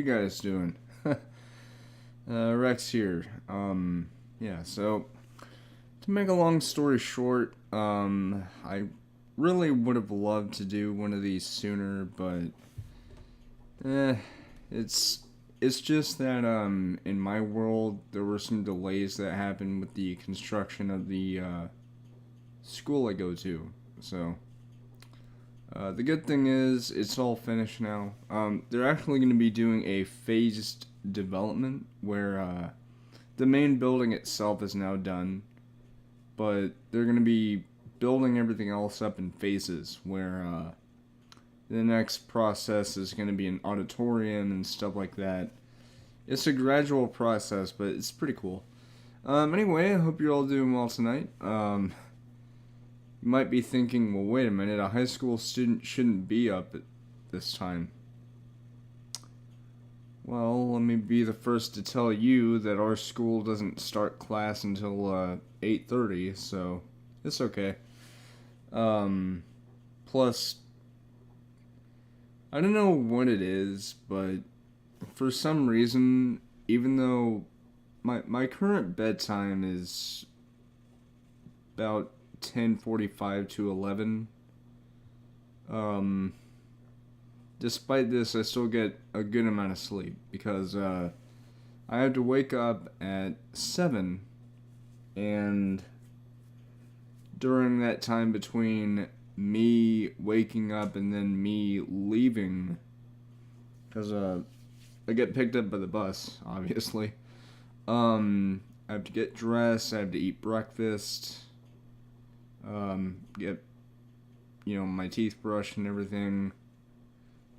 guys doing? Rex here. Yeah, so to make a long story short, I really would have loved to do one of these sooner, but eh, it's it's just that in my world there were some delays that happened with the construction of the school I go to. So the good thing is it's all finished now. They're actually going to be doing a phased development where the main building itself is now done, but they're going to be building everything else up in phases where the next process is going to be an auditorium and stuff like that. It's a gradual process, but it's pretty cool. Anyway, I hope you're all doing well tonight. You might be thinking, well, wait a minute, a high school student shouldn't be up at this time. Well, let me be the first to tell you that our school doesn't start class until 8:30, so it's okay. Plus, I don't know what it is, but for some reason, even though my current bedtime is about 10:45 to 11, despite this, I still get a good amount of sleep because I have to wake up at 7, and during that time between me waking up and then me leaving, because I get picked up by the bus, obviously. I have to get dressed, I have to eat breakfast, get, my teeth brushed and everything,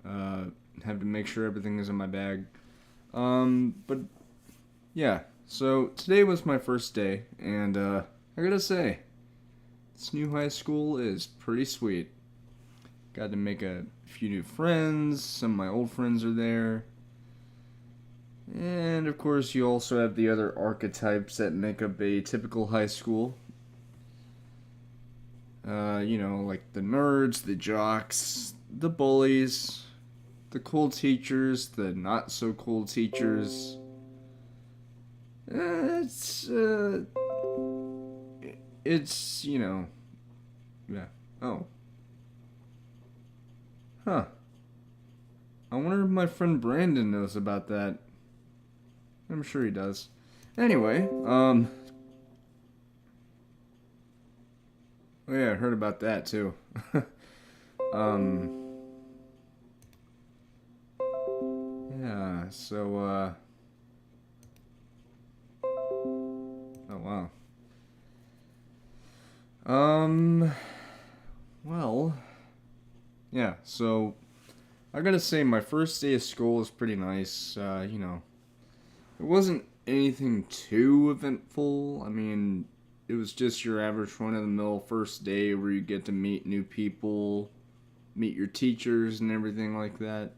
have to make sure everything is in my bag. But yeah, so today was my first day, and I gotta say, this new high school is pretty sweet. Got to make a few new friends, some of my old friends are there. And of course, you also have the other archetypes that make up a typical high school. Like the nerds, the jocks, the bullies, the cool teachers, the not so cool teachers. Yeah. Oh. Huh. I wonder if my friend Brandon knows about that. I'm sure he does. Anyway, oh yeah, I heard about that too. um, yeah, so, oh wow. Well, yeah, so, I gotta say, my first day of school was pretty nice, It wasn't anything too eventful. I mean, it was just your average run-of-the-mill first day where you get to meet new people, meet your teachers and everything like that.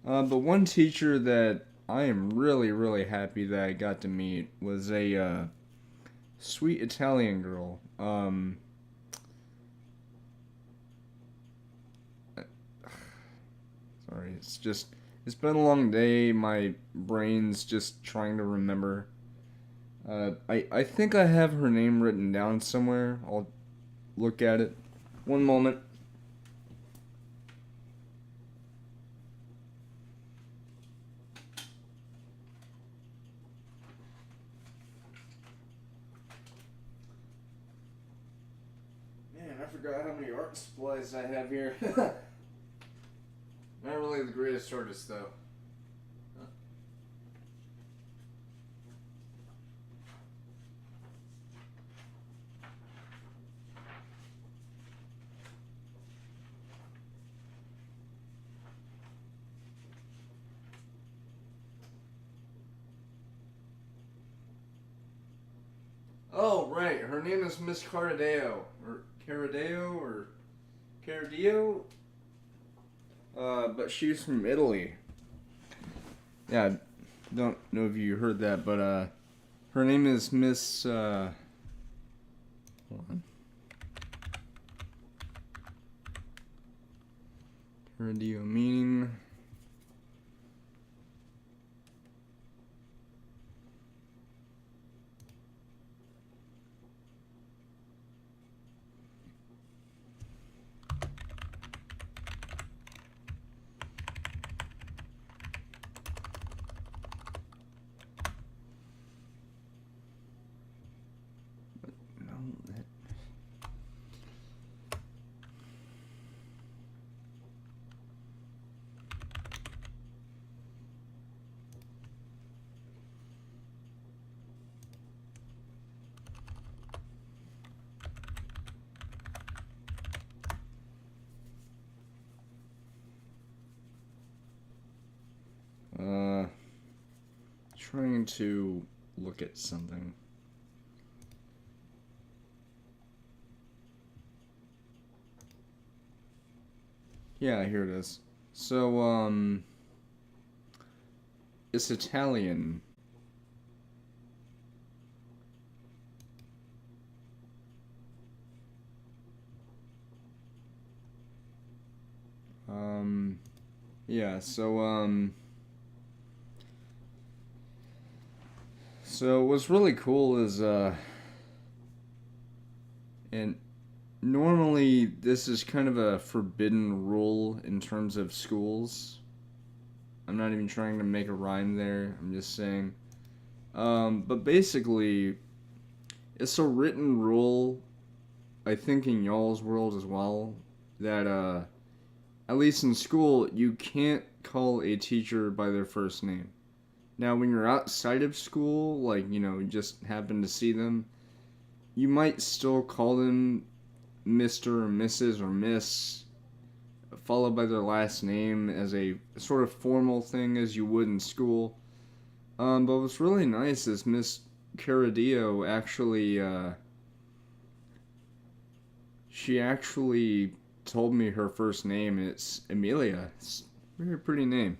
But one teacher that I am really, really happy that I got to meet was a sweet Italian girl. Sorry, it's been a long day. My brain's just trying to remember. I think I have her name written down somewhere. I'll look at it. One moment. Man, I forgot how many art supplies I have here. Not really the greatest artist, though. Oh, right. Her name is Miss Caradeo. Or Caradeo, or Caradio? But she's from Italy. Yeah, I don't know if you heard that, but, her name is Miss, hold on. Caradio meaning... trying to look at something. Yeah, here it is. So, it's Italian. Um, yeah, so what's really cool is, and normally this is kind of a forbidden rule in terms of schools. I'm not even trying to make a rhyme there, I'm just saying. But basically, it's a written rule, I think in y'all's world as well, that, at least in school, you can't call a teacher by their first name. Now, when you're outside of school, like, you just happen to see them, you might still call them Mr. or Mrs. or Miss, followed by their last name as a sort of formal thing as you would in school. But what's really nice is Miss Caradio actually, she actually told me her first name. It's Amelia. It's a very pretty name.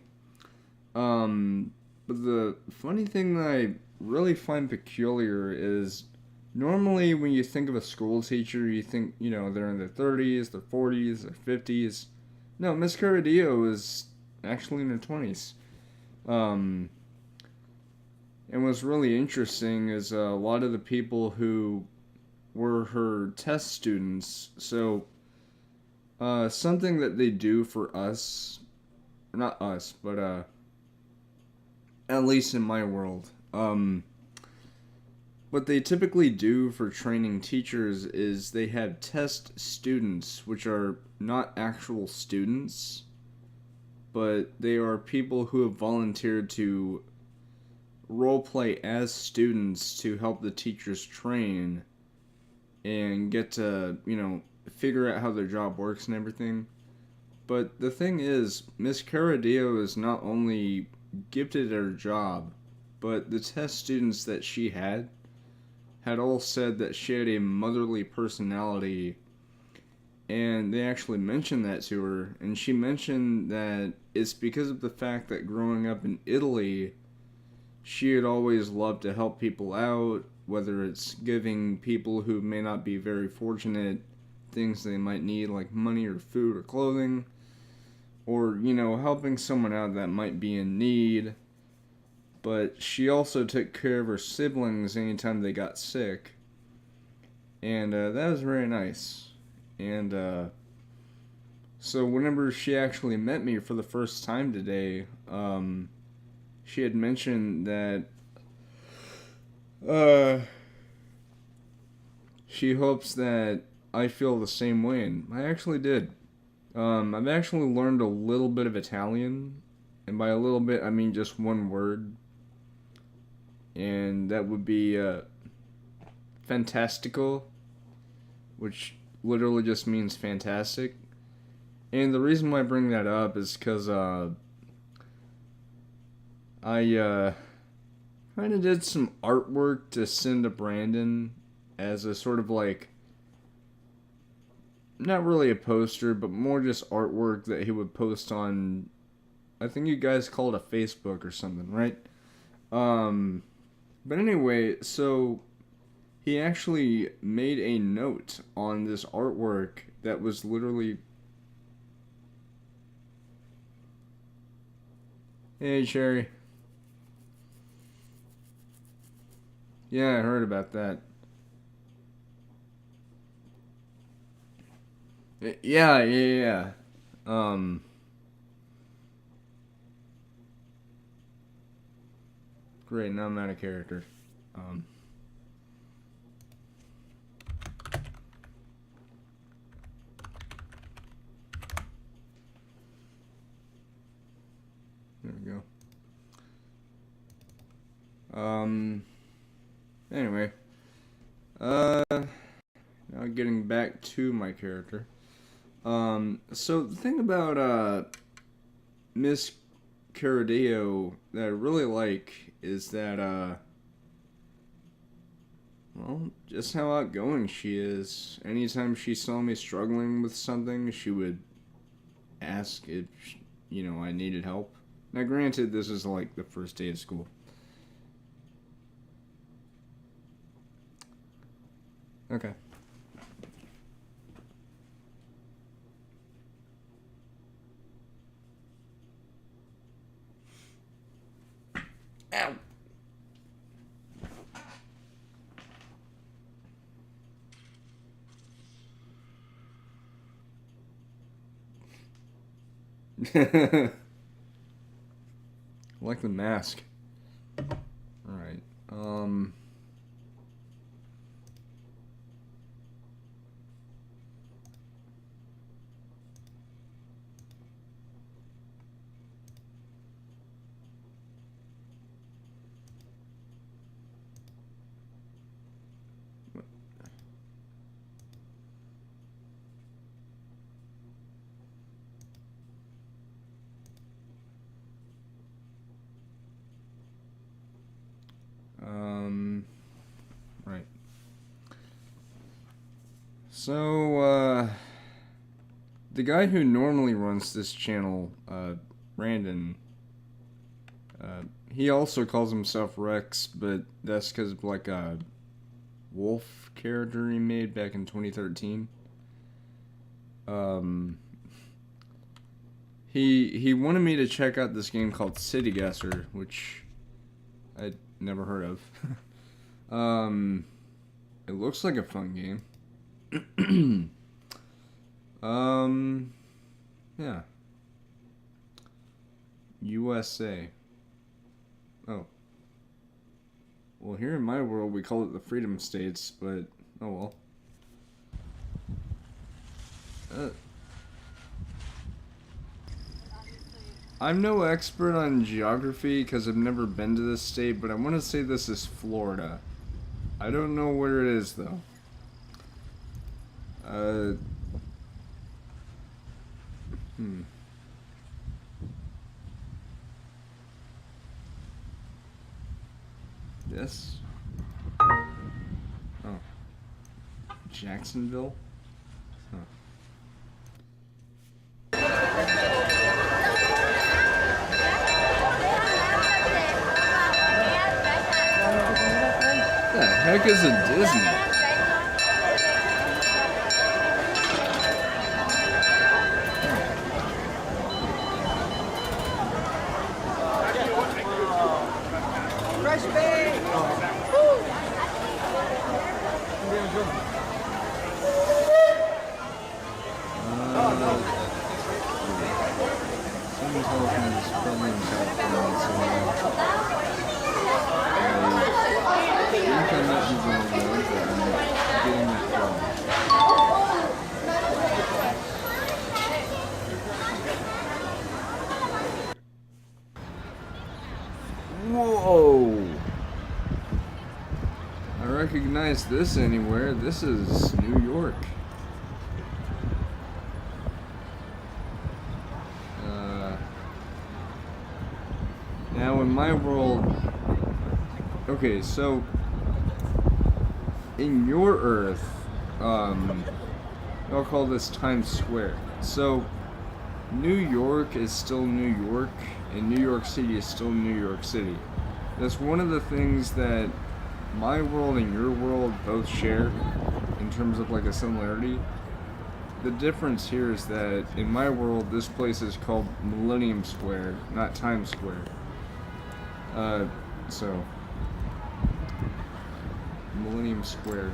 But the funny thing that I really find peculiar is normally when you think of a school teacher, you think, they're in their 30s, their 40s, their 50s. No, Miss Caradio is actually in her 20s. Um, and what's really interesting is a lot of the people who were her test students. So, something that they do for us, not us, but at least in my world, what they typically do for training teachers is they have test students, which are not actual students, but they are people who have volunteered to roleplay as students to help the teachers train and get to, figure out how their job works and everything. But the thing is, Miss Caradio is not only gifted at her job, but the test students that she had all said that she had a motherly personality, and they actually mentioned that to her, and she mentioned that it's because of the fact that growing up in Italy, she had always loved to help people out, whether it's giving people who may not be very fortunate things they might need, like money or food or clothing, or, helping someone out that might be in need. But she also took care of her siblings anytime they got sick. And that was very nice. And so whenever she actually met me for the first time today, she had mentioned that she hopes that I feel the same way, and I actually did. I've actually learned a little bit of Italian, and by a little bit I mean just one word, and that would be fantastico, which literally just means fantastic. And the reason why I bring that up is because I kind of did some artwork to send to Brandon as a sort of like, not really a poster, but more just artwork that he would post on, I think you guys call it a Facebook or something, right? But anyway, so he actually made a note on this artwork that was literally, hey Cherry. Yeah, I heard about that. Yeah. Um, Great, now I'm out of character. Um, there we go. Anyway. Now getting back to my character. So the thing about, Miss Caradeo that I really like is that, well, just how outgoing she is. Anytime she saw me struggling with something, she would ask if, I needed help. Now, granted, this is like the first day of school. Okay. Ow! I like the mask. Alright. Right. So, the guy who normally runs this channel, Brandon, he also calls himself Rex, but that's because of like a wolf character he made back in 2013. He wanted me to check out this game called City Guesser, which I'd never heard of. It looks like a fun game. Yeah. USA. Oh. Well, here in my world, we call it the Freedom States, but oh well. I'm no expert on geography because I've never been to this state, but I want to say this is Florida. I don't know where it is, though. This? Oh. Jacksonville? Huh. What the heck is a Disney? Whoa! I recognize this anywhere. This is New York. Now in my world, okay, so in your Earth, I'll call this Times Square. So New York is still New York, and New York City is still New York City. That's one of the things that my world and your world both share in terms of like a similarity. The difference here is that in my world, this place is called Millennium Square, not Times Square. So Millennium Square.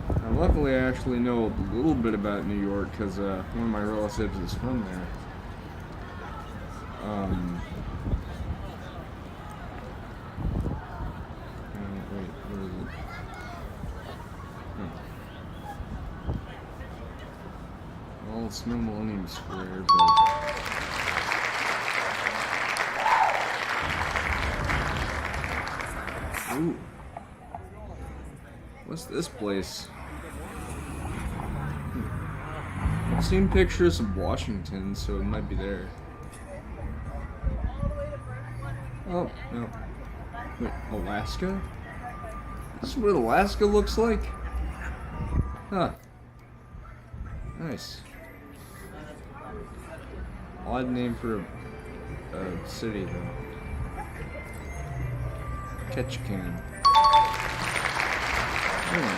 Now, luckily, I actually know a little bit about New York because one of my relatives is from there. Wait, where is it? Oh. Well, it's no Millennium Square, but. Ooh. What's this place? I've seen pictures of Washington, so it might be there. Oh, no. Wait, Alaska? This is what Alaska looks like? Huh. Nice. Odd name for a city, though. Ketchikan. Oh,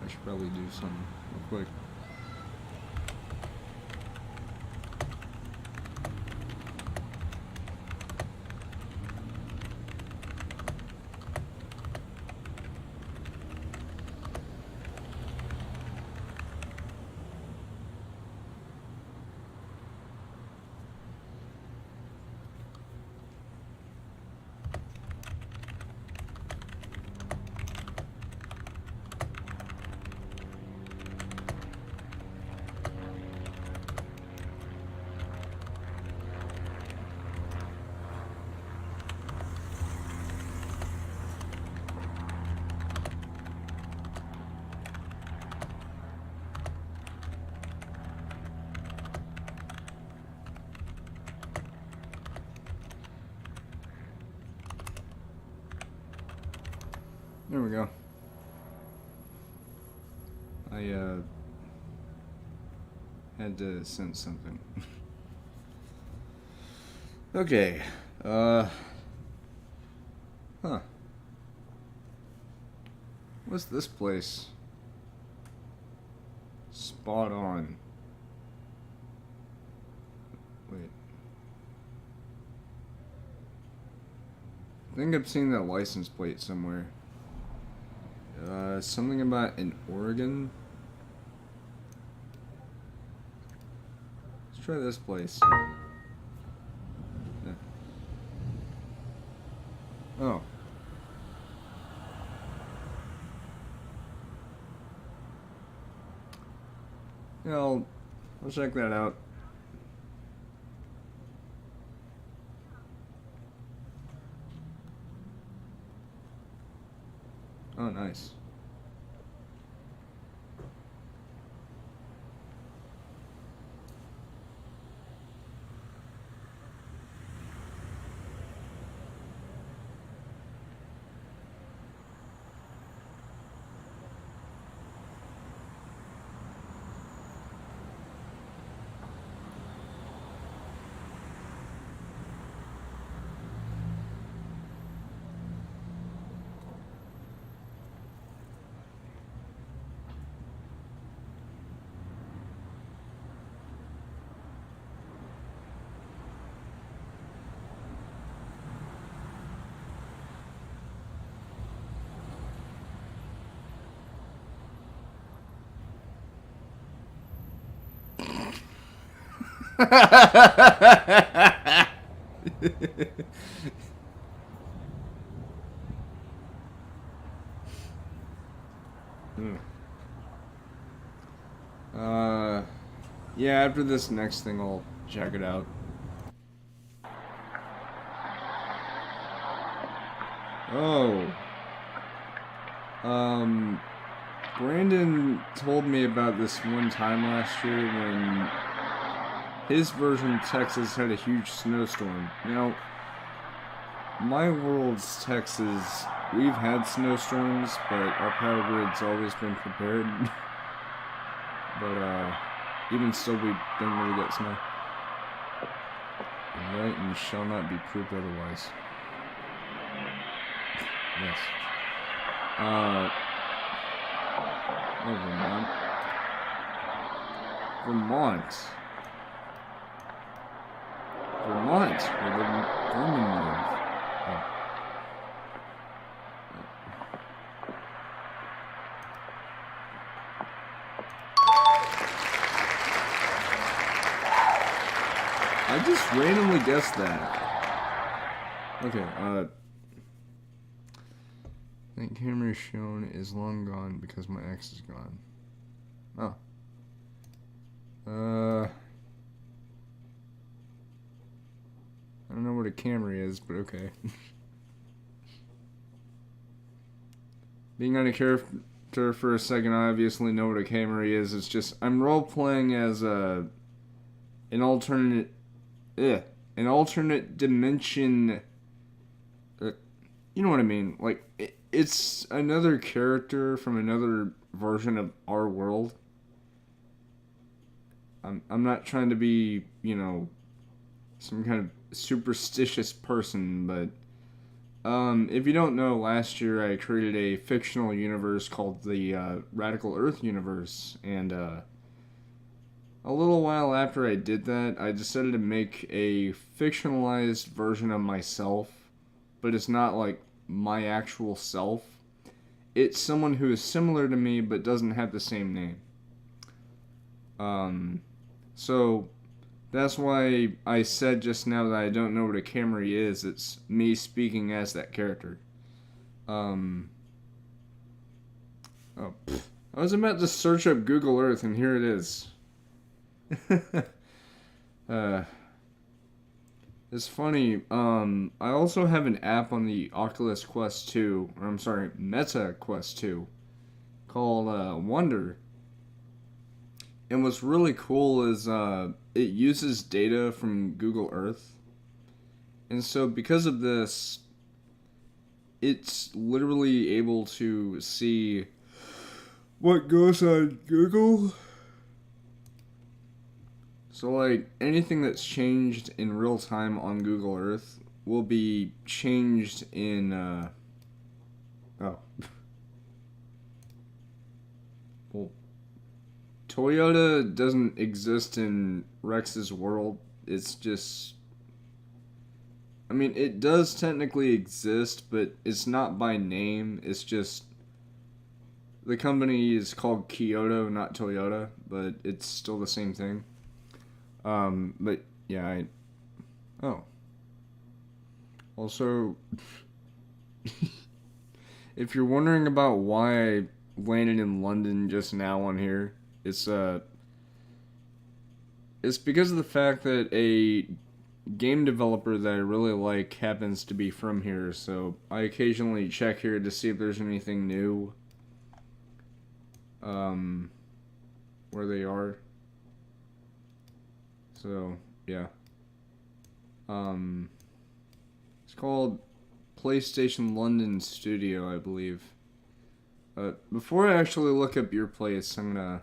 I should probably do something real quick. There we go. I had to sense something. Okay. Huh. What's this place? Spot on. Wait. I think I've seen that license plate somewhere. Something about in Oregon. Let's try this place. Yeah. Oh. Yeah, I'll check that out. Oh, nice. Yeah, after this next thing, I'll check it out. Oh. Brandon told me about this one time last year when his version of Texas had a huge snowstorm. Now, my world's Texas, we've had snowstorms, but our power grid's always been prepared. But, even still, we don't really get snow. Right, and shall not be proved otherwise. Yes. Oh, Vermont. Vermont, where the Vermin live. Oh. I just randomly guessed that. Okay, I think camera shown is long gone because my ex is gone. Oh. I don't know what a Camry is, but okay. Being on a character for a second, I obviously know what a Camry is. It's just, I'm role-playing as a an alternate, an alternate dimension. You know what I mean? Like it's another character from another version of our world. I'm not trying to be, some kind of superstitious person, but if you don't know, last year I created a fictional universe called the Radical Earth universe, and a little while after I did that, I decided to make a fictionalized version of myself, but it's not like my actual self. It's someone who is similar to me but doesn't have the same name. So that's why I said just now that I don't know what a Camry is. It's me speaking as that character. Um, oh, I was about to search up Google Earth, and here it is. uh, it's funny. I also have an app on the Oculus Quest 2, or I'm sorry, Meta Quest 2, called Wonder. And what's really cool is it uses data from Google Earth. And so because of this, it's literally able to see what goes on Google. So like anything that's changed in real time on Google Earth will be changed in oh. Well, Toyota doesn't exist in Rex's world. It's just, I mean, it does technically exist, but it's not by name. It's just the company is called Kyoto, not Toyota, but it's still the same thing. But yeah, oh. Also, if you're wondering about why I landed in London just now on here, it's because of the fact that a game developer that I really like happens to be from here, so I occasionally check here to see if there's anything new where they are. So, yeah. It's called PlayStation London Studio, I believe. Before I actually look up your place, I'm gonna...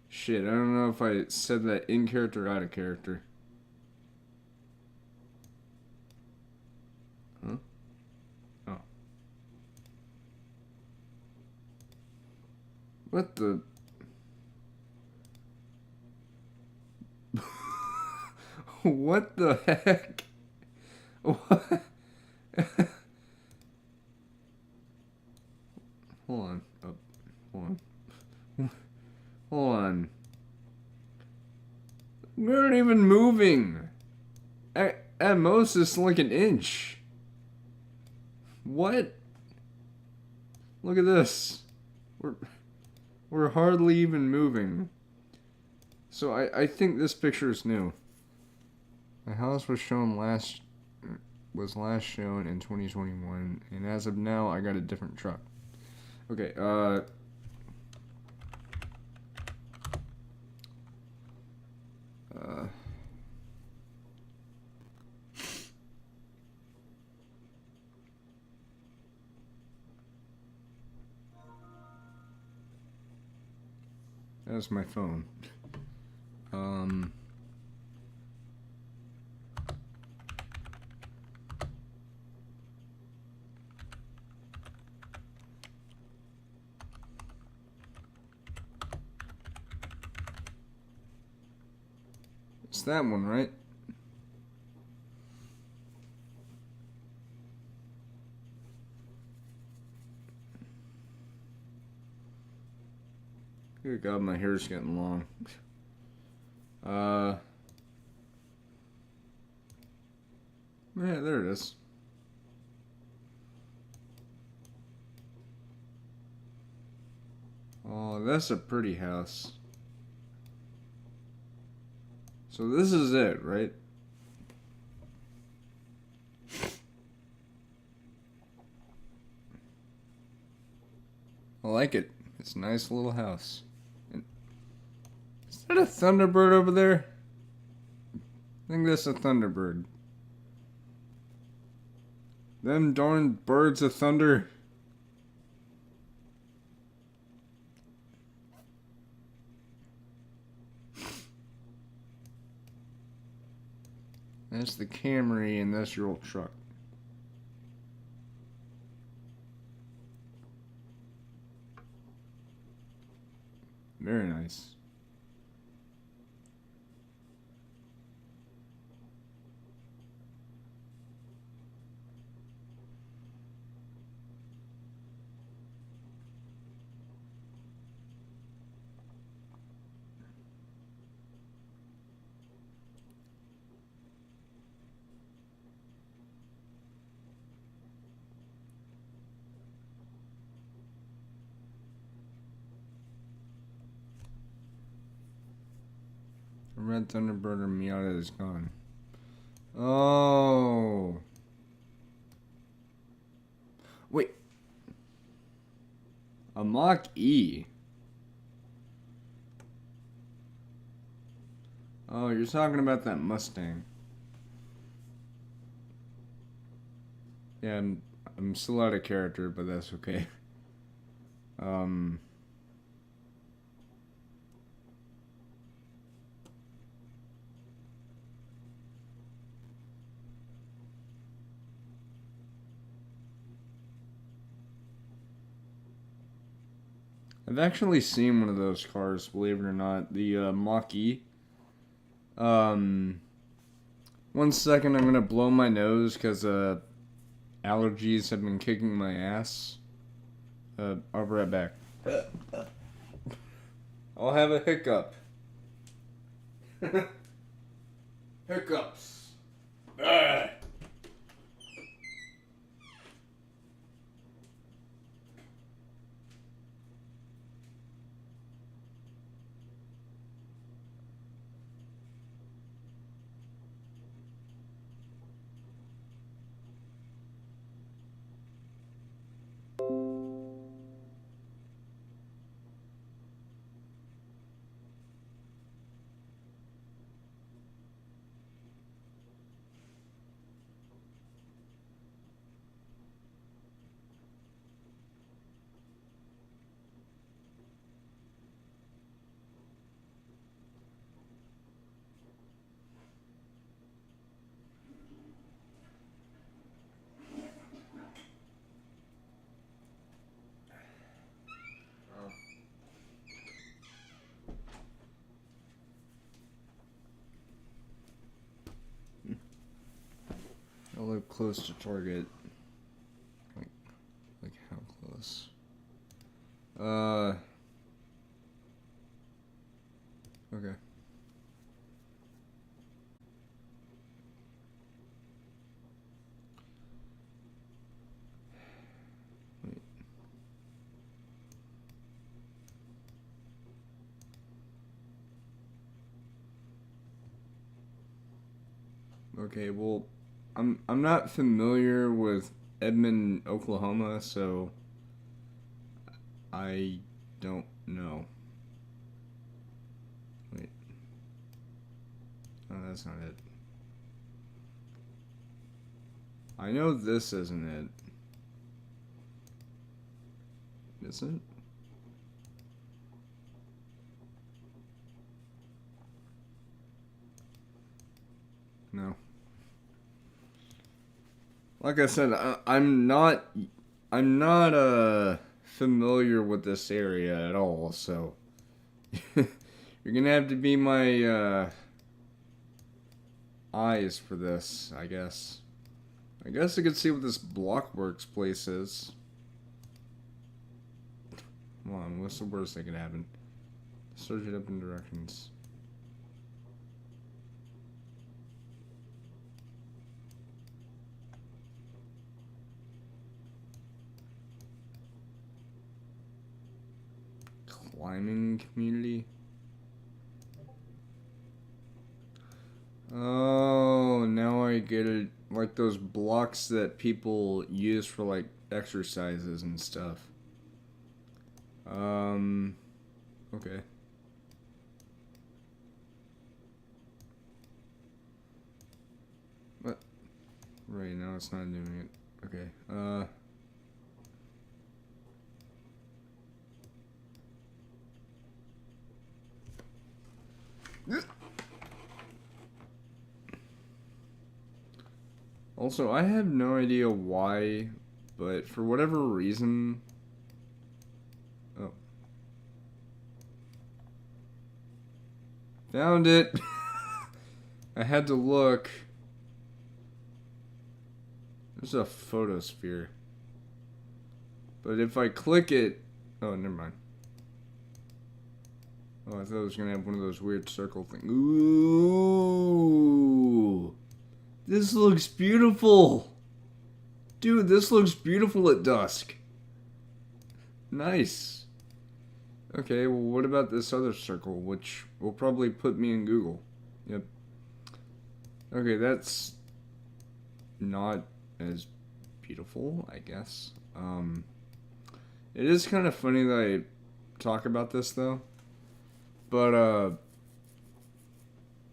Shit, I don't know if I said that in character or out of character. Huh? Oh. What the... What the heck? What? Hold on. Oh, hold on. Hold on. We're not even moving. At most, it's like an inch. What? Look at this. We're hardly even moving. So I think this picture is new. The house was last shown in 2021, and as of now, I got a different truck. Okay, that's my phone. It's that one, right? Good God, my hair's getting long. Yeah, there it is. Oh, that's a pretty house. So this is it, right? I like it. It's a nice little house. Is that a Thunderbird over there? I think that's a Thunderbird. Them darn birds of thunder. That's the Camry and that's your old truck. Very nice. A red Thunderbird or Miata is gone. Oh. Wait. A Mach E. Oh, you're talking about that Mustang. Yeah, I'm still out of character, but that's okay. I've actually seen one of those cars, believe it or not. The Mach E. 1 second, I'm gonna blow my nose because allergies have been kicking my ass. I'll be right back. I'll have a hiccup. Hiccups. Ah. I live close to Target. Like how close? Okay. Wait. Okay, well, I'm not familiar with Edmond, Oklahoma, so I don't know. Wait. Oh, that's not it. I know this isn't it. Is it? No. Like I said, I'm not familiar with this area at all, so you're gonna have to be my eyes for this, I guess. I guess I could see what this Blockworks place is. Come on, what's the worst that could happen? Search it up in directions. Climbing community. Oh, now I get it. Like those blocks that people use for like exercises and stuff. Okay. Right now it's not doing it. Okay. Also, I have no idea why, but for whatever reason... Oh. Found it! I had to look. There's a photosphere. But if I click it... Oh, never mind. Oh, I thought it was going to have one of those weird circle things. Ooh! This looks beautiful! Dude, this looks beautiful at dusk. Nice. Okay, well, what about this other circle, which will probably put me in Google? Yep. Okay, that's not as beautiful, I guess. It is kind of funny that I talk about this, though. But,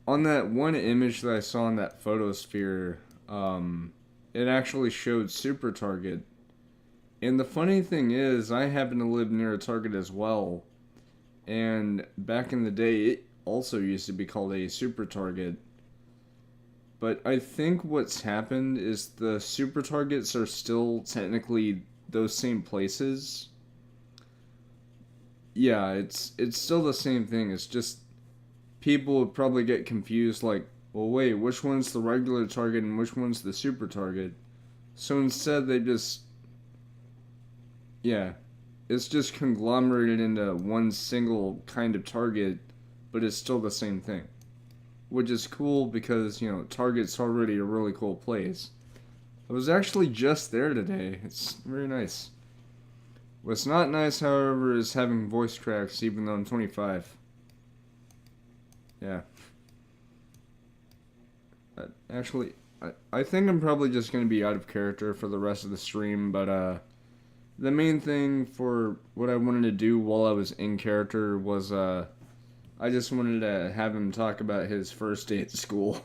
on that one image that I saw in that photosphere, it actually showed Super Target. And the funny thing is, I happen to live near a Target as well. And back in the day, it also used to be called a Super Target. But I think what's happened is the Super Targets are still technically those same places. Yeah, it's still the same thing. It's just people would probably get confused like, well, wait, which one's the regular Target and which one's the Super Target? So instead they just... Yeah, it's just conglomerated into one single kind of Target, but it's still the same thing. Which is cool because, you know, Target's already a really cool place. I was actually just there today. It's very nice. What's not nice, however, is having voice cracks even though I'm 25. Yeah. Actually, I think I'm probably just going to be out of character for the rest of the stream, but, the main thing for what I wanted to do while I was in character was, I just wanted to have him talk about his first day at school.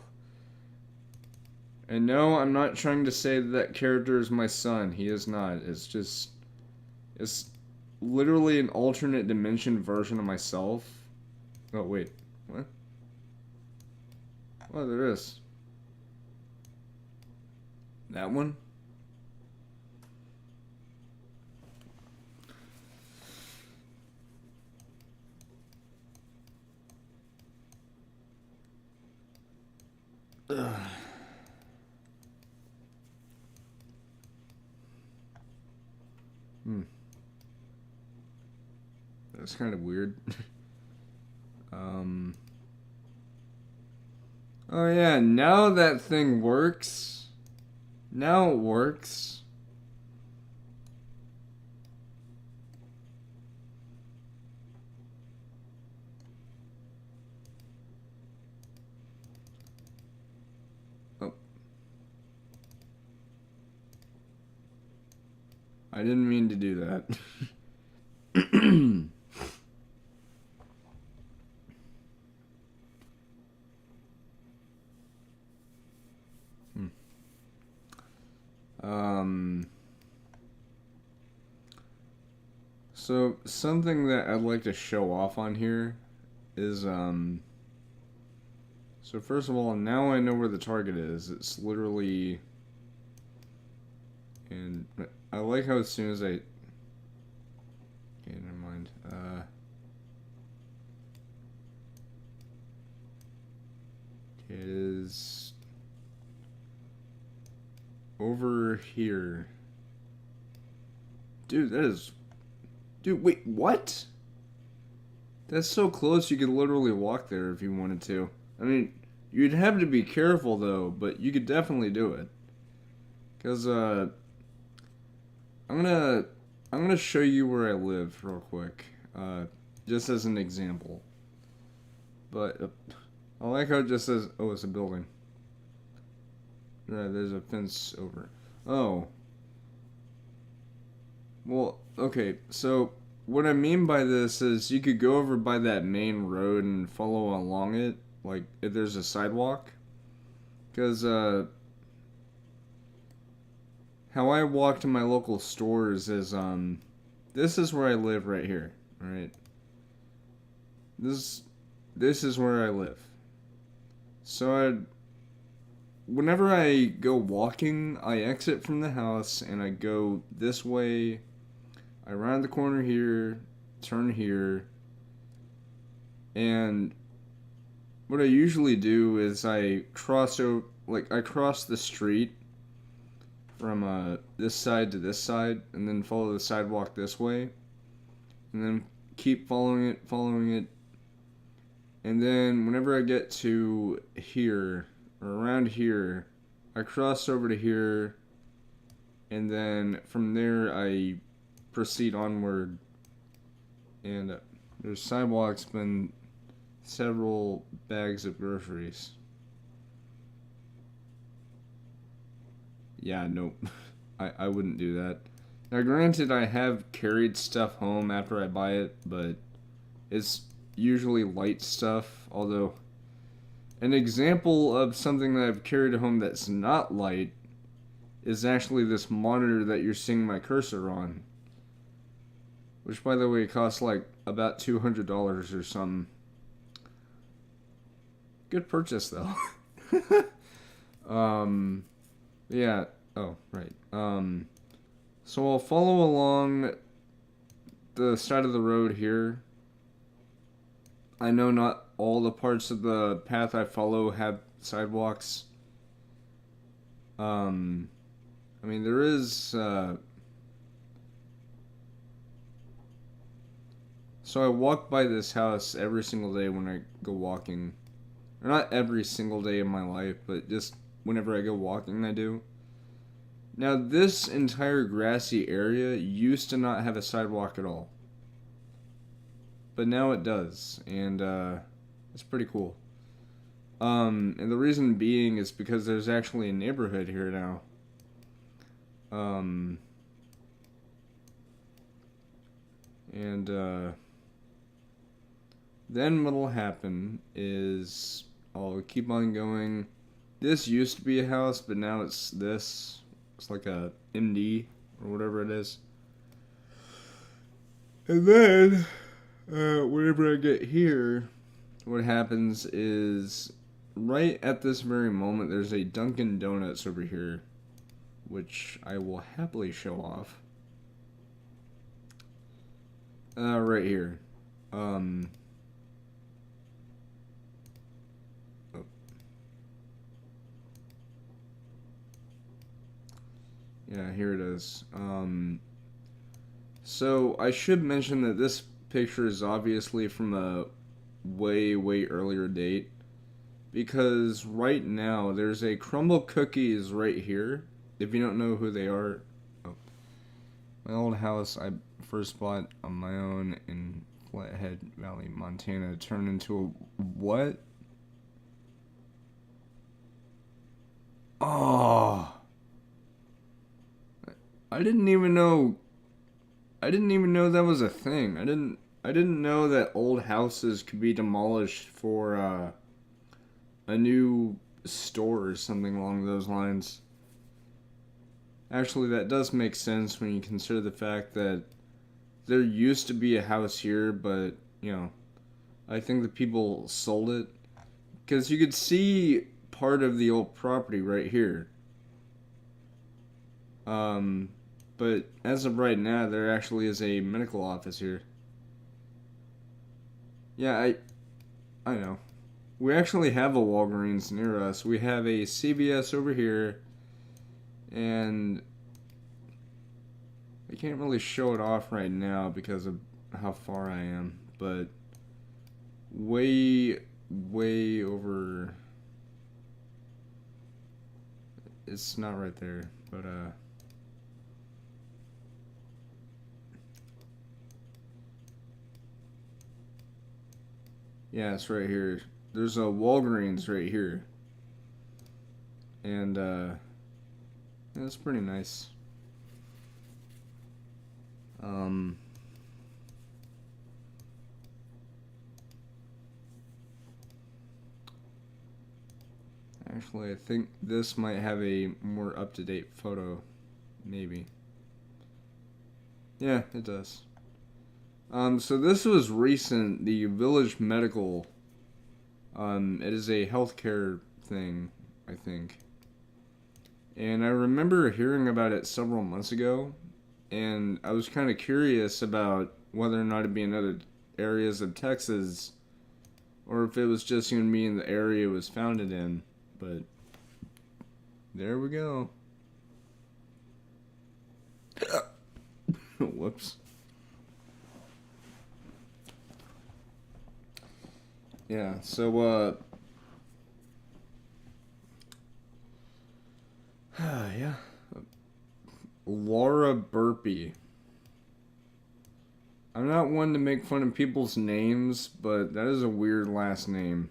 And no, I'm not trying to say that character is my son. He is not. It's literally an alternate dimension version of myself. Oh, wait. What? Oh, there is. That one? Ugh. That's kind of weird. Oh yeah, now that thing works. Now it works. Oh. I didn't mean to do that. So something that I'd like to show off on here is, so first of all, now I know where the target is. It's literally, and I like how as soon as okay, never mind. It is over here. Dude, that is... Dude, wait, what? That's so close you could literally walk there if you wanted to. I mean, you'd have to be careful though, but you could definitely do it. Cause I'm gonna show you where I live real quick, just as an example. But I like how it just says, oh, it's a building. Right, there's a fence over. Oh. Well, okay, so what I mean by this is you could go over by that main road and follow along it, like if there's a sidewalk. Because, how I walk to my local stores is, this is where I live right here, alright? This is where I live. So whenever I go walking, I exit from the house and I go this way. I round the corner here, turn here, and what I usually do is I cross the street from this side to this side, and then follow the sidewalk this way, and then keep following it, and then whenever I get to here, or around here, I cross over to here, and then from there I proceed onward, and there's sidewalks been several bags of groceries. Yeah, nope. I wouldn't do that. Now, granted, I have carried stuff home after I buy it, but it's usually light stuff. Although, an example of something that I've carried home that's not light is actually this monitor that you're seeing my cursor on. Which, by the way, costs like about $200 or something. Good purchase, though. Yeah. Oh, right. So I'll follow along the side of the road here. I know not all the parts of the path I follow have sidewalks. I mean, there is, so I walk by this house every single day when I go walking. Or not every single day in my life, but just whenever I go walking, I do. Now, this entire grassy area used to not have a sidewalk at all. But now it does, and it's pretty cool. And the reason being is because there's actually a neighborhood here now. Then what'll happen is I'll keep on going. This used to be a house, but now it's this. It's like a MD or whatever it is. And then, whenever I get here, what happens is right at this very moment, there's a Dunkin' Donuts over here, which I will happily show off. Right here. Yeah, here it is. So I should mention that this picture is obviously from a way, way earlier date. Because right now, there's a Crumble Cookies right here. If you don't know who they are. Oh. My old house I first bought on my own in Flathead Valley, Montana, turned into a... What? Oh... I didn't even know that was a thing. I didn't know that old houses could be demolished for a new store or something along those lines. Actually, that does make sense when you consider the fact that there used to be a house here, but, you know, I think the people sold it. Because you could see part of the old property right here. But as of right now, there actually is a medical office here. Yeah, I know. We actually have a Walgreens near us. We have a CVS over here, and I can't really show it off right now because of how far I am, but way, way over... It's not right there, but, yeah, it's right here. There's a Walgreens right here. And, yeah, it's pretty nice. Actually, I think this might have a more up-to-date photo Maybe. Yeah, it does. So this was recent. The Village Medical. It is a healthcare thing, I think. And I remember hearing about it several months ago, and I was kind of curious about whether or not it'd be in other areas of Texas, or if it was just going to be in the area it was founded in. But there we go. Whoops. Yeah, so, yeah. Laura Burpee. I'm not one to make fun of people's names, but that is a weird last name.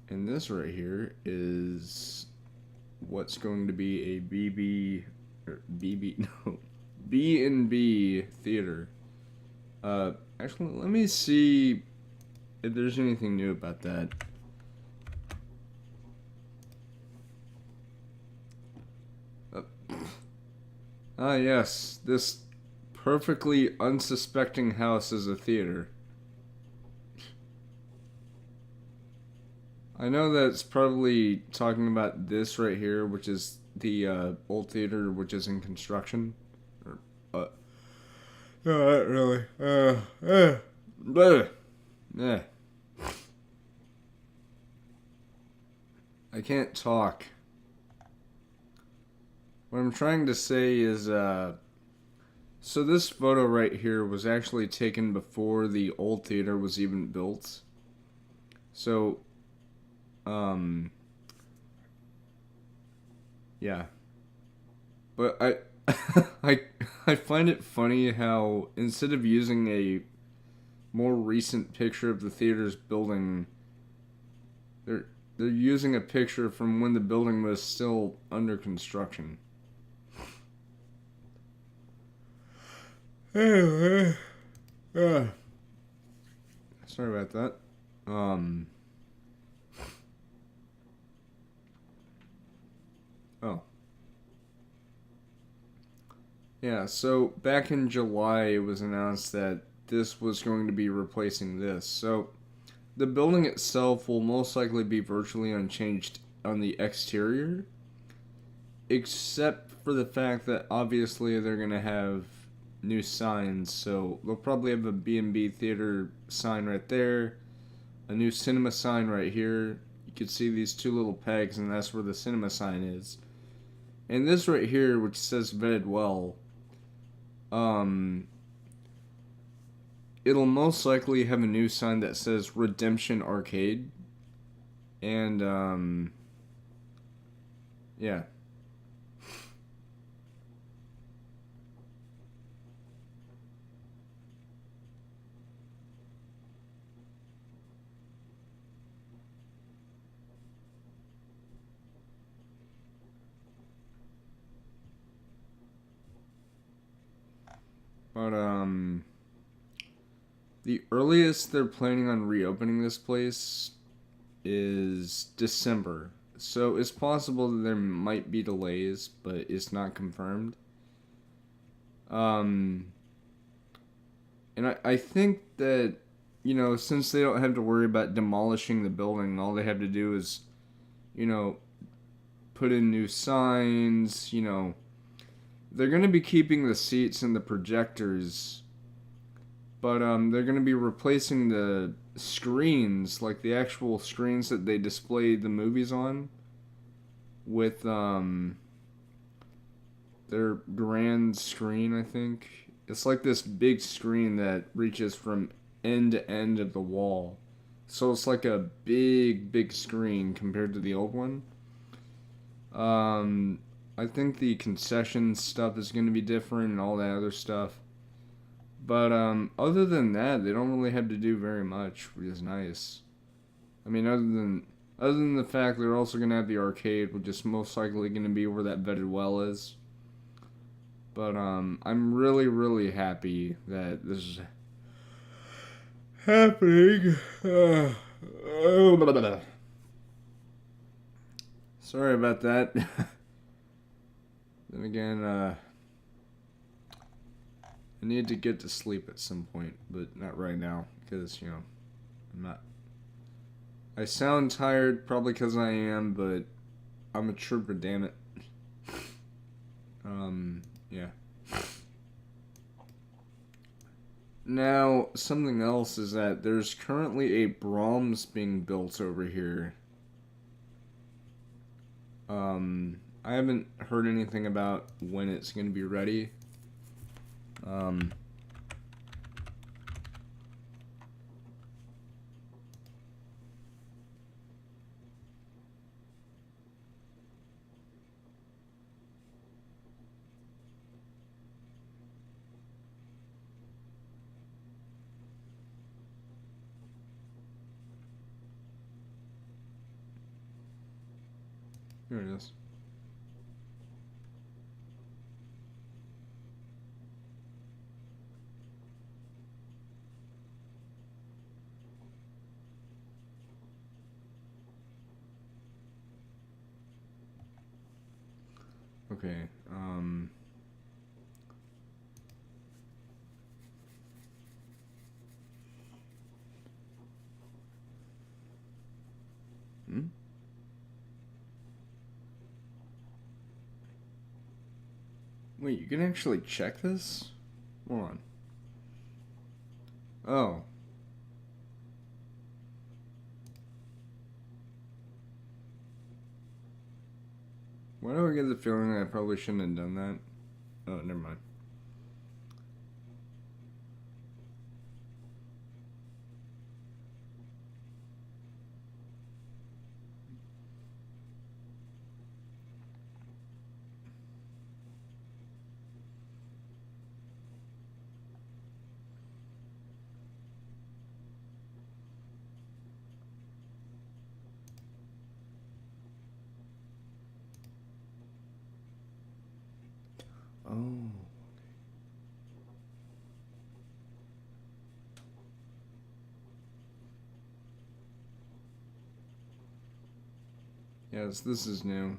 And this right here is what's going to be a B&B theater. Actually, let me see if there's anything new about that. Yes, this perfectly unsuspecting house is a theater. I know that's probably talking about this right here, which is the old theater, which is in construction. Or, no, not really. Yeah. I can't talk. What I'm trying to say is, so this photo right here was actually taken before the old theater was even built. So, yeah. But I find it funny how instead of using a more recent picture of the theater's building, they're using a picture from when the building was still under construction. Anyway, sorry about that. Oh. Yeah, so back in July, it was announced that this was going to be replacing this. So the building itself will most likely be virtually unchanged on the exterior, except for the fact that obviously they're going to have new signs. So they'll probably have a B&B theater sign right there, a new cinema sign right here. You can see these two little pegs, and that's where the cinema sign is. And this right here, which says vetted well, it'll most likely have a new sign that says Redemption Arcade. And, yeah. But, the earliest they're planning on reopening this place is December. So it's possible that there might be delays, but it's not confirmed. And I think that, since they don't have to worry about demolishing the building, all they have to do is, put in new signs, they're going to be keeping the seats and the projectors, but they're going to be replacing the screens, like the actual screens that they display the movies on, with their grand screen, I think. It's like this big screen that reaches from end to end of the wall. So it's like a big screen compared to the old one. I think the concession stuff is going to be different and all that other stuff. But other than that, they don't really have to do very much, which is nice. I mean, other than the fact they're also going to have the arcade, which is most likely going to be where that vetted well is. But I'm really happy that this is happening. Oh, blah, blah, blah. Sorry about that. Then again, I need to get to sleep at some point, but not right now, because, you know, I'm not. I sound tired, probably because I am, but I'm a trooper, damn it. Yeah. Now, something else is that there's currently a Brahms being built over here. I haven't heard anything about when it's going to be ready. Here it is. Okay, Wait, you can actually check this? Hold on. Oh. Why do I get the feeling that I probably shouldn't have done that? Oh, never mind. Oh. Yes, this is new.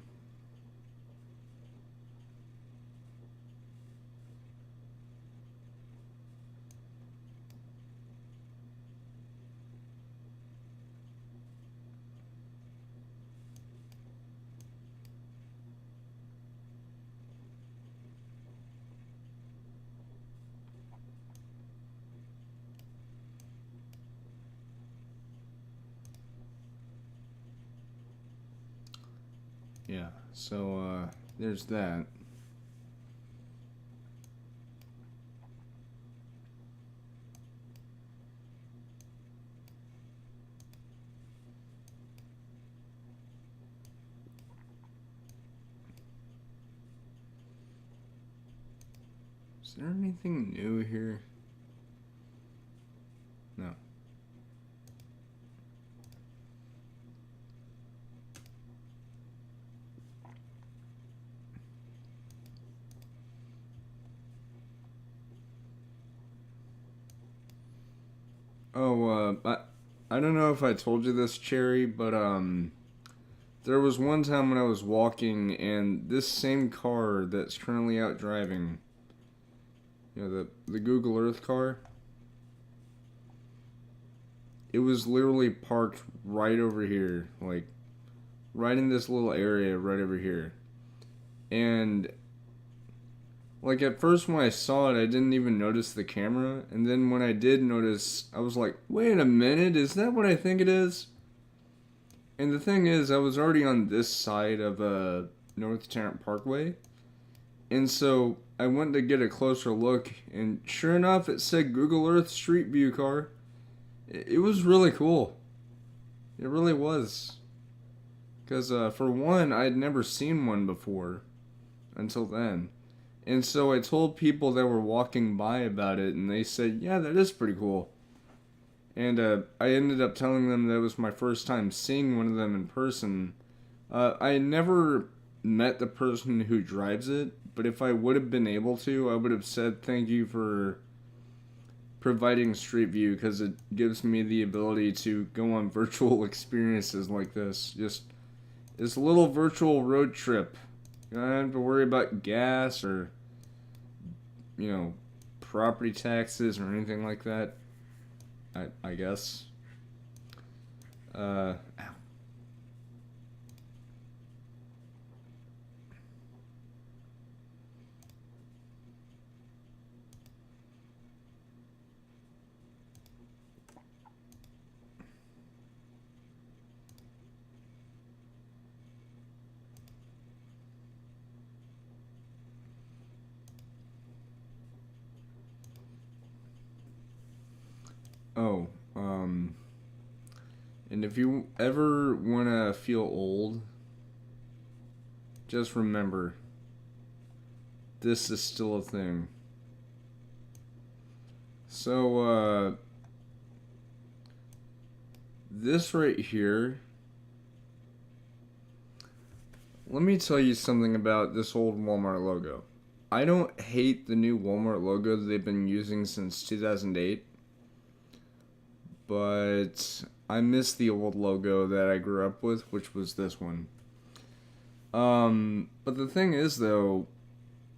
Yeah, so, there's that. Is there anything new here? No. Oh, I don't know if I told you this, Cherry, but, there was one time when I was walking and this same car that's currently out driving, you know, the Google Earth car, it was literally parked right over here, like, right in this little area right over here. And, like, at first when I saw it, I didn't even notice the camera. And then when I did notice, I was like, wait a minute, is that what I think it is? And the thing is, I was already on this side of North Tarrant Parkway. And so I went to get a closer look, and sure enough, it said Google Earth Street View car. It was really cool. It really was. Because, for one, I'd never seen one before until then. And so I told people that were walking by about it, and they said, yeah, that is pretty cool. And I ended up telling them that it was my first time seeing one of them in person. I never met the person who drives it, but if I would have been able to, I would have said thank you for providing Street View because it gives me the ability to go on virtual experiences like this. Just this little virtual road trip. You don't have to worry about gas or, you know, property taxes or anything like that. I guess. Ow. Oh, and if you ever want to feel old, just remember, this is still a thing. So, this right here, let me tell you something about this old Walmart logo. I don't hate the new Walmart logo that they've been using since 2008, but I miss the old logo that I grew up with, which was this one. But the thing is, though,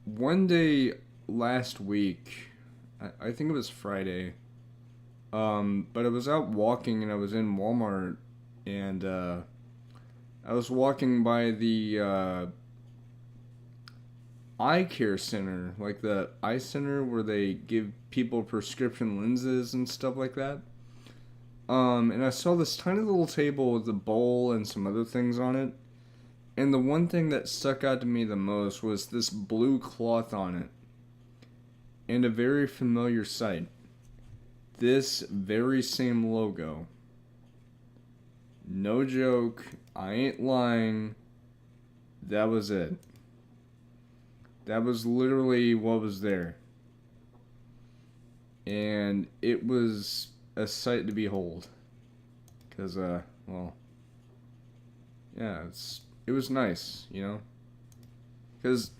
one day last week, I think it was Friday, but I was out walking and I was in Walmart, and I was walking by the eye care center, like the eye center where they give people prescription lenses and stuff like that. And I saw this tiny little table with a bowl and some other things on it. And the one thing that stuck out to me the most was this blue cloth on it. And a very familiar sight. This very same logo. No joke, I ain't lying. That was it. That was literally what was there. And it was a sight to behold. Because, well, yeah, it was nice, you know? Because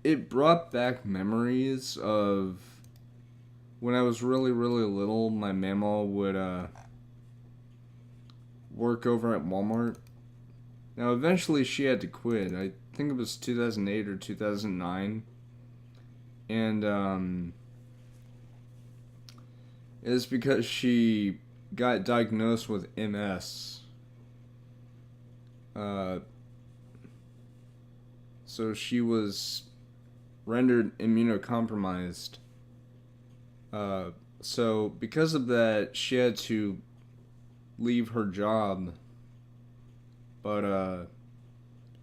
it brought back memories of when I was really, really little. My mama would work over at Walmart. Now, eventually she had to quit. I think it was 2008 or 2009. And it's because she got diagnosed with MS. So she was rendered immunocompromised. So because of that, she had to leave her job. But,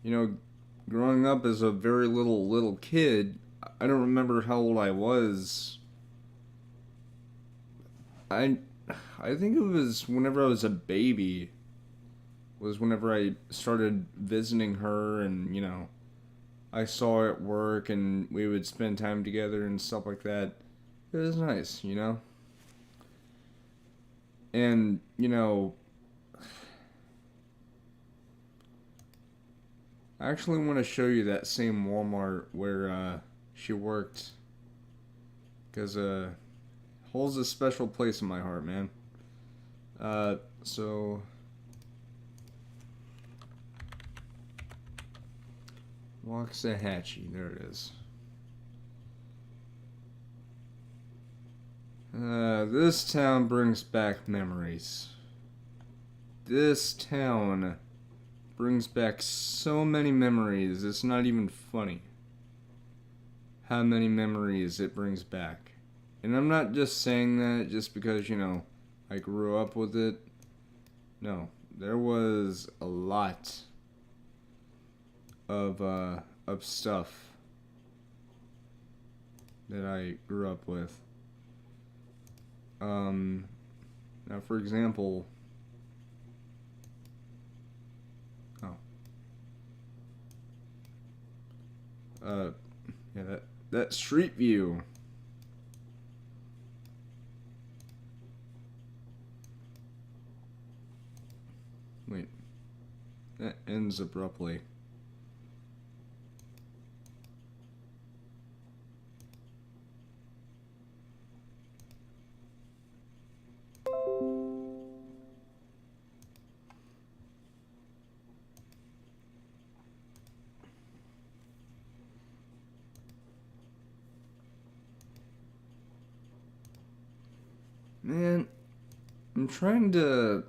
you know, growing up as a very little kid, I don't remember how old I was. I think it was whenever I was a baby, was whenever I started visiting her, and, you know, I saw her at work and we would spend time together and stuff like that. It was nice, you know? And, you know, I actually want to show you that same Walmart where she worked, because holds a special place in my heart, man. So Waxahachie, there it is. This town brings back memories. This town brings back so many memories, it's not even funny how many memories it brings back. And I'm not just saying that just because, you know, I grew up with it. No, there was a lot of stuff that I grew up with. Now for example, yeah, that Street View. Wait, that ends abruptly. Man, I'm trying to...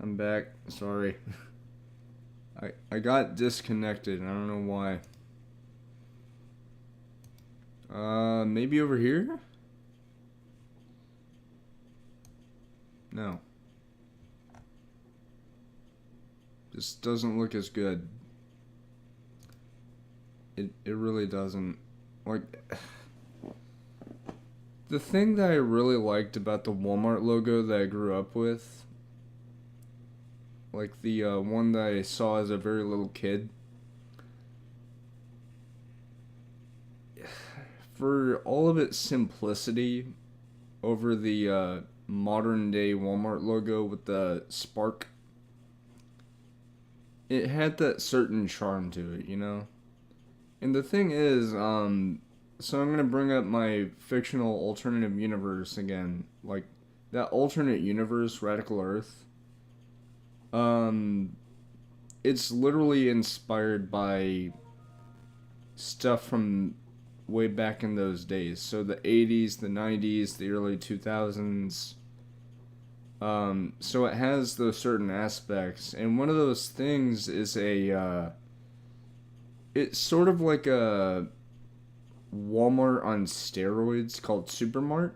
I'm back. Sorry. I got disconnected. I don't know why. Maybe over here? No. This doesn't look as good. It really doesn't. Like, the thing that I really liked about the Walmart logo that I grew up with, like the one that I saw as a very little kid, for all of its simplicity over the modern day Walmart logo with the spark, it had that certain charm to it, you know? And the thing is, so I'm gonna bring up my fictional alternative universe again. Like, that alternate universe, Radical Earth, um, it's literally inspired by stuff from way back in those days. So the 80s, the 90s, the early 2000s. So it has those certain aspects, and one of those things is it's sort of like a Walmart on steroids called Supermart,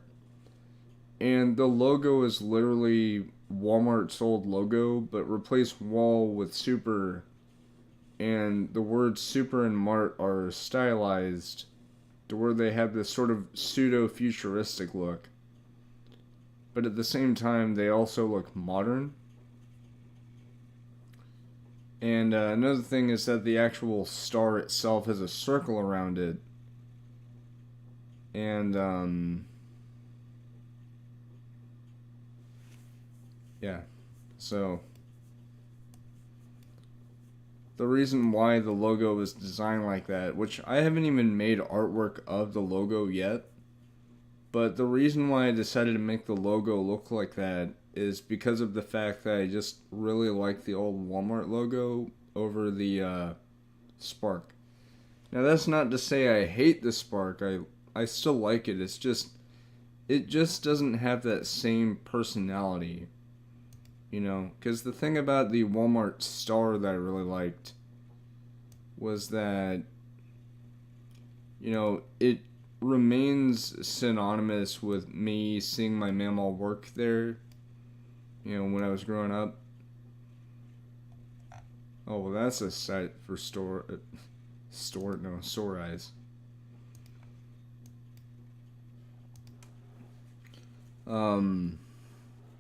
and the logo is literally Walmart's old logo, but replace Wall with Super, and the words Super and Mart are stylized to where they have this sort of pseudo-futuristic look. But at the same time, they also look modern. And another thing is that the actual star itself has a circle around it. And, yeah. So, the reason why the logo is designed like that, which I haven't even made artwork of the logo yet, but the reason why I decided to make the logo look like that is because of the fact that I just really like the old Walmart logo over the Spark. Now that's not to say I hate the Spark. I still like it. It just doesn't have that same personality, you know. Because the thing about the Walmart Star that I really liked was that, you know, it remains synonymous with me seeing my mamaw work there, you know, when I was growing up. Oh, well, that's a site for sore eyes.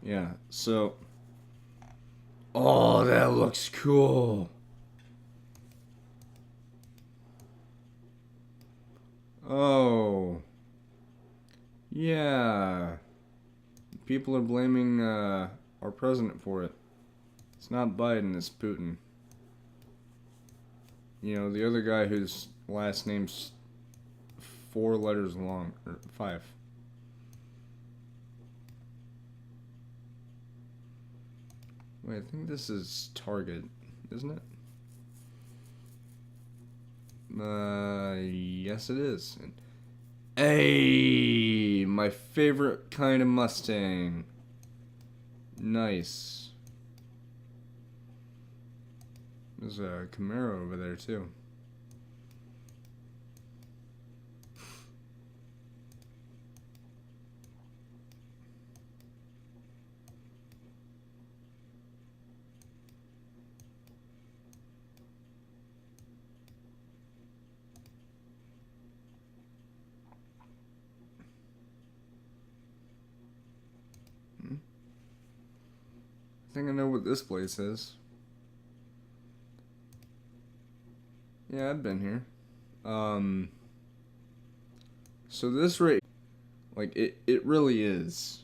Yeah, so, oh, that looks cool. Oh, yeah. People are blaming our president for it. It's not Biden, it's Putin. You know, the other guy whose last name's 4 letters long, or 5. Wait, I think this is Target, isn't it? Yes it is. Hey, my favorite kind of Mustang. Nice. There's a Camaro over there too. I think I know what this place is. Yeah, I've been here. So this right, like, it really is.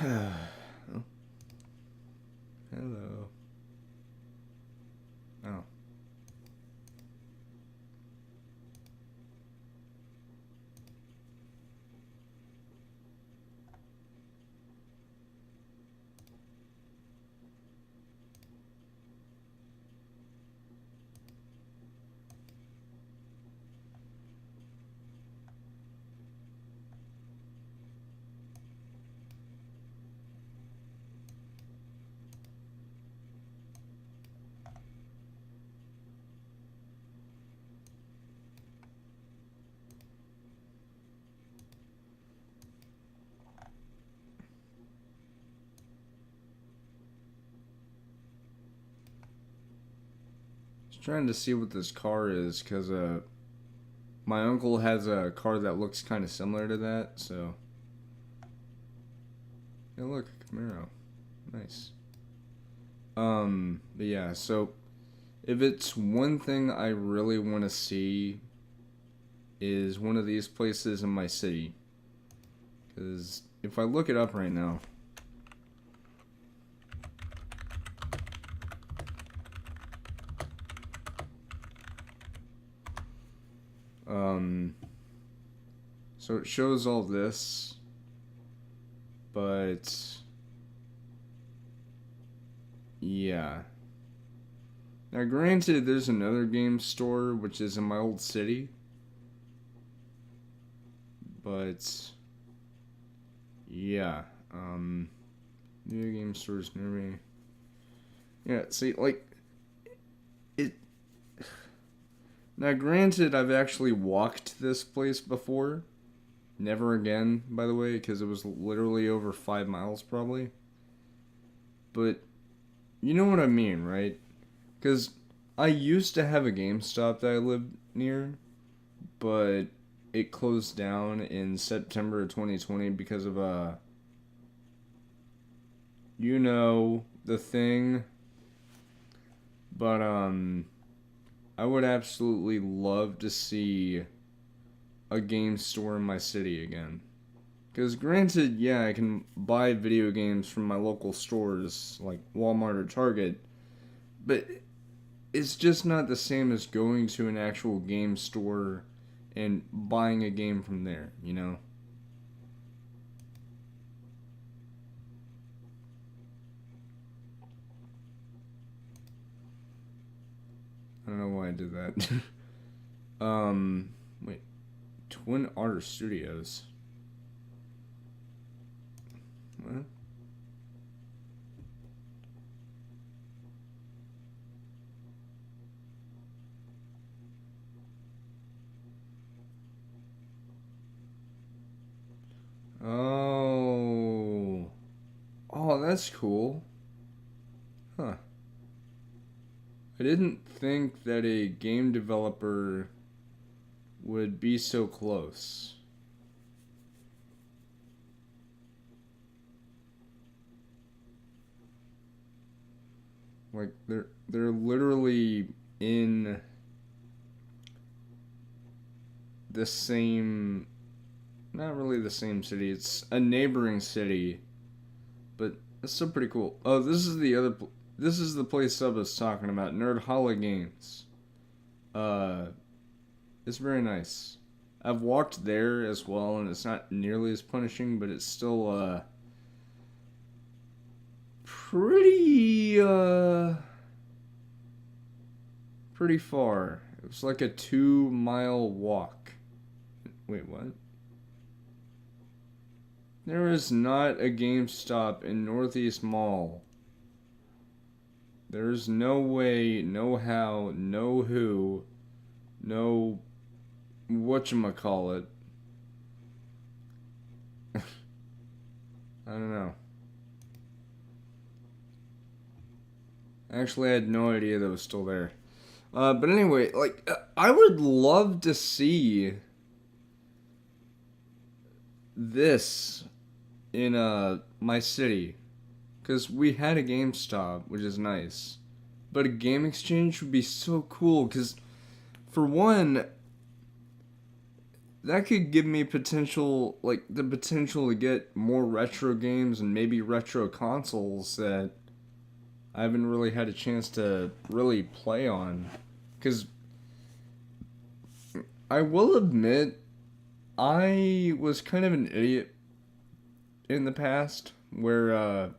Oh. Hello. Oh. trying to see what this car is, because my uncle has a car that looks kind of similar to that, so. Yeah, look, Camaro. Nice. But yeah, so if it's one thing I really want to see is one of these places in my city. Because if I look it up right now, so it shows all this, but yeah. Now, granted, there's another game store which is in my old city, but yeah, new game stores near me. Yeah, see, like it. Now, granted, I've actually walked this place before. Never again, by the way, because it was literally over 5 miles, probably. But you know what I mean, right? Because I used to have a GameStop that I lived near, but it closed down in September of 2020 because of you know, the thing. But I would absolutely love to see a game store in my city again. Because granted, yeah, I can buy video games from my local stores like Walmart or Target, but it's just not the same as going to an actual game store and buying a game from there, you know? I don't know why I did that. Wait. Twin Otter Studios. What? Oh. Oh, that's cool. Huh. I didn't think that a game developer would be so close. Like they're literally in the same, not really the same city. It's a neighboring city, but it's still pretty cool. Oh, this is the other. This is the place Sub was talking about. Nerd Holla Games. Uh, it's very nice. I've walked there as well, and it's not nearly as punishing, but it's still pretty pretty far. It was like a 2 mile walk. Wait, what? There is not a GameStop in Northeast Mall. There's no way, no how, no who, no whatchamacallit. I don't know. Actually, I had no idea that was still there. But anyway, like, I would love to see this in my city, because we had a GameStop, which is nice, but a game exchange would be so cool. Because for one, that could give me potential, like the potential to get more retro games and maybe retro consoles that I haven't really had a chance to really play on. Because I will admit, I was kind of an idiot in the past where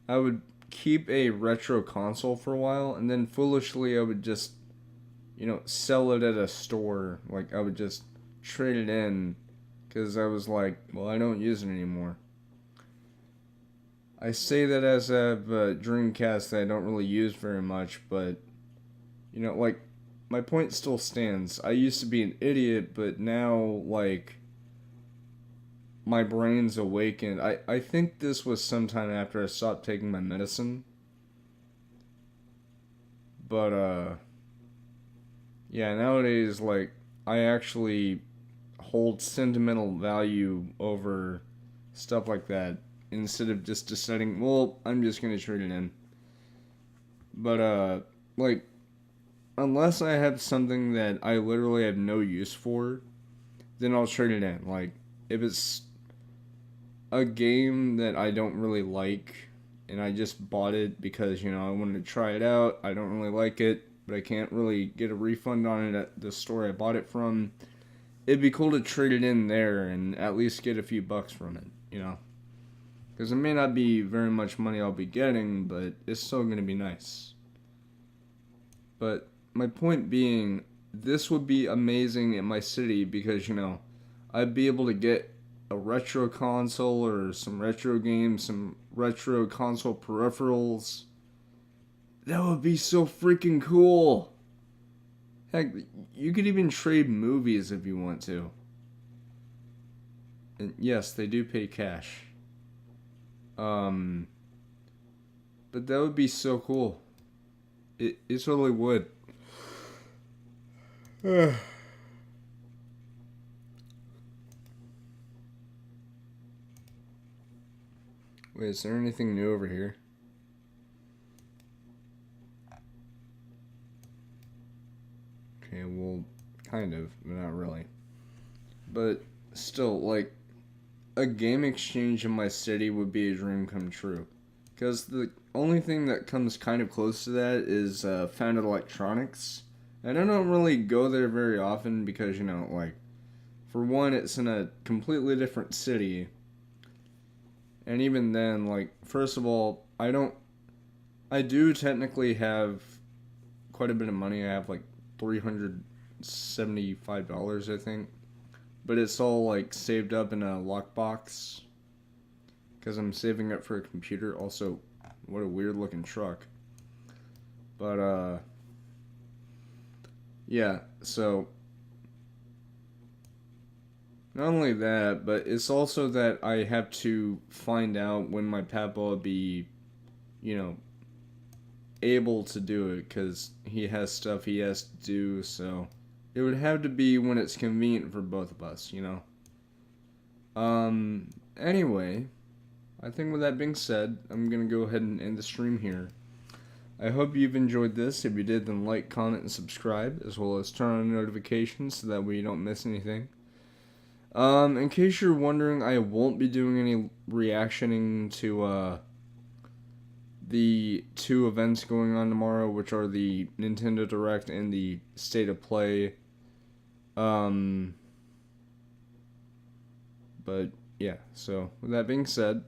I would keep a retro console for a while, and then foolishly I would just, sell it at a store. Like, I would just trade it in because I was like, well, I don't use it anymore. I say that as I have a Dreamcast that I don't really use very much, but, like, my point still stands. I used to be an idiot, but now, like, my brain's awakened. I think this was sometime after I stopped taking my medicine. But, Yeah, nowadays, like, I actually hold sentimental value over stuff like that instead of just deciding, well, I'm just gonna trade it in. But, like, unless I have something that I literally have no use for, then I'll trade it in. Like, if it's a game that I don't really like and I just bought it because, I wanted to try it out, I don't really like it, but I can't really get a refund on it at the store I bought it from, it'd be cool to trade it in there and at least get a few bucks from it. Because it may not be very much money I'll be getting, but it's still going to be nice. But my point being, this would be amazing in my city because, I'd be able to get a retro console or some retro games, some retro console peripherals. That would be so freaking cool. Heck, you could even trade movies if you want to. And yes, they do pay cash. Um, but that would be so cool. It totally would. Wait, is there anything new over here? Okay, well, kind of, but not really. But still, like, a game exchange in my city would be a dream come true. Because the only thing that comes kind of close to that is Founded Electronics. And I don't really go there very often because, like, for one, it's in a completely different city. And even then, like, first of all, I do technically have quite a bit of money. I have like $375, I think. But it's all like saved up in a lockbox because I'm saving up for a computer. Also, what a weird looking truck. But yeah, so not only that, but it's also that I have to find out when my papa will be, you know, able to do it because he has stuff he has to do. So it would have to be when it's convenient for both of us. Anyway, I think with that being said, I'm gonna go ahead and end the stream here. I hope you've enjoyed this. If you did, then like, comment, and subscribe, as well as turn on notifications so that way you don't miss anything. In case you're wondering, I won't be doing any reactioning to the two events going on tomorrow, which are the Nintendo Direct and the State of Play. But yeah, so with that being said,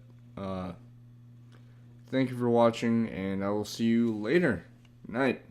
thank you for watching, and I will see you later. Night.